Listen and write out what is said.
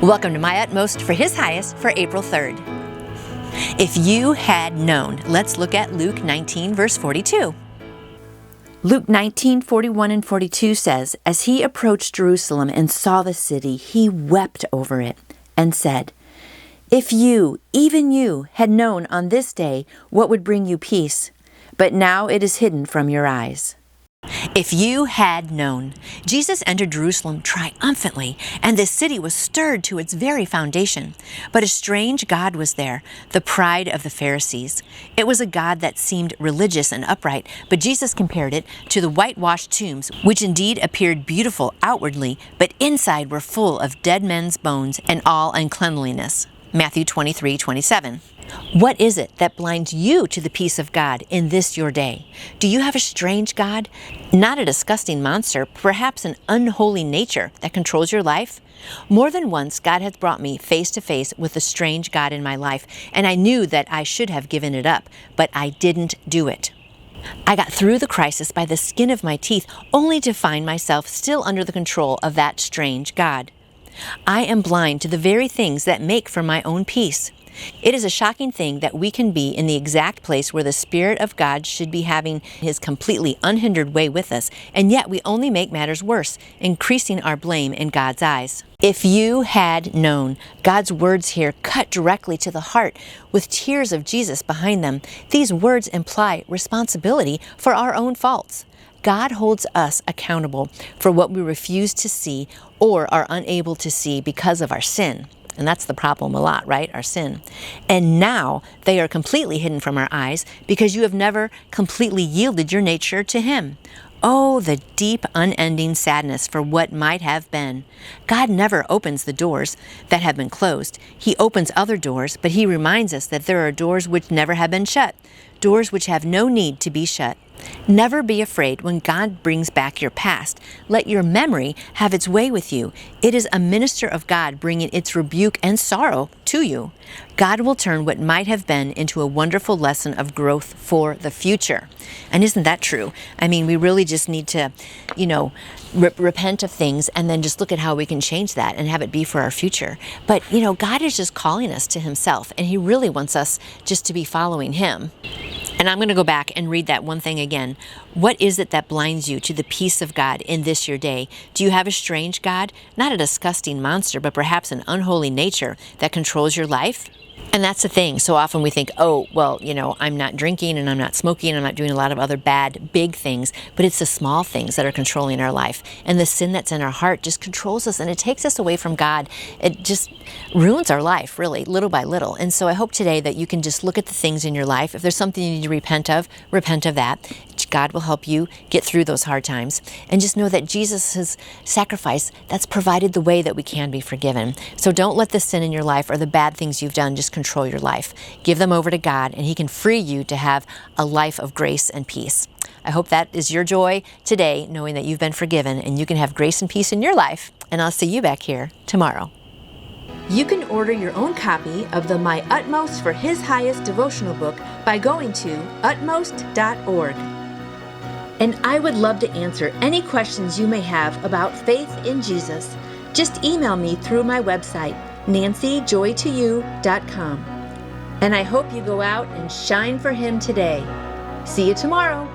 Welcome to My Utmost for His Highest for April 3rd. If you had known, let's look at Luke 19, verse 42. Luke 19, 41 and 42 says, "As he approached Jerusalem and saw the city, he wept over it and said, 'If you, even you, had known on this day what would bring you peace, but now it is hidden from your eyes.'" If you had known. Jesus entered Jerusalem triumphantly, and the city was stirred to its very foundation. But a strange God was there, the pride of the Pharisees. It was a God that seemed religious and upright, but Jesus compared it to the whitewashed tombs, which indeed appeared beautiful outwardly, but inside were full of dead men's bones and all uncleanliness. Matthew 23:27. What is it that blinds you to the peace of God in this your day? Do you have a strange God? Not a disgusting monster, perhaps an unholy nature that controls your life? More than once, God has brought me face to face with a strange God in my life, and I knew that I should have given it up, but I didn't do it. I got through the crisis by the skin of my teeth, only to find myself still under the control of that strange God. I am blind to the very things that make for my own peace. It is a shocking thing that we can be in the exact place where the Spirit of God should be having His completely unhindered way with us, and yet we only make matters worse, increasing our blame in God's eyes. If you had known, God's words here cut directly to the heart with tears of Jesus behind them. These words imply responsibility for our own faults. God holds us accountable for what we refuse to see or are unable to see because of our sin. And that's the problem a lot, right? Our sin. And now they are completely hidden from our eyes because you have never completely yielded your nature to Him. Oh, the deep, unending sadness for what might have been. God never opens the doors that have been closed. He opens other doors, but He reminds us that there are doors which never have been shut, doors which have no need to be shut. Never be afraid when God brings back your past. Let your memory have its way with you. It is a minister of God bringing its rebuke and sorrow to you. God will turn what might have been into a wonderful lesson of growth for the future. And isn't that true? I mean, we really just need to, repent of things and then just look at how we can change that and have it be for our future. But, God is just calling us to Himself, and He really wants us just to be following Him. And I'm going to go back and read that one thing again. What is it that blinds you to the peace of God in this your day? Do you have a strange God? Not a disgusting monster, but perhaps an unholy nature that controls your life? And that's the thing. So often we think, I'm not drinking and I'm not smoking and I'm not doing a lot of other bad, big things, but it's the small things that are controlling our life. And the sin that's in our heart just controls us and it takes us away from God. It just ruins our life, really, little by little. And so I hope today that you can just look at the things in your life. If there's something you need to repent of that. God will help you get through those hard times. And just know that Jesus' sacrifice, that's provided the way that we can be forgiven. So don't let the sin in your life or the bad things you've done just control your life. Give them over to God, and He can free you to have a life of grace and peace. I hope that is your joy today, knowing that you've been forgiven and you can have grace and peace in your life. And I'll see you back here tomorrow. You can order your own copy of the My Utmost for His Highest devotional book by going to utmost.org. And I would love to answer any questions you may have about faith in Jesus. Just email me through my website, nancyjoytoyou.com. And I hope you go out and shine for Him today. See you tomorrow.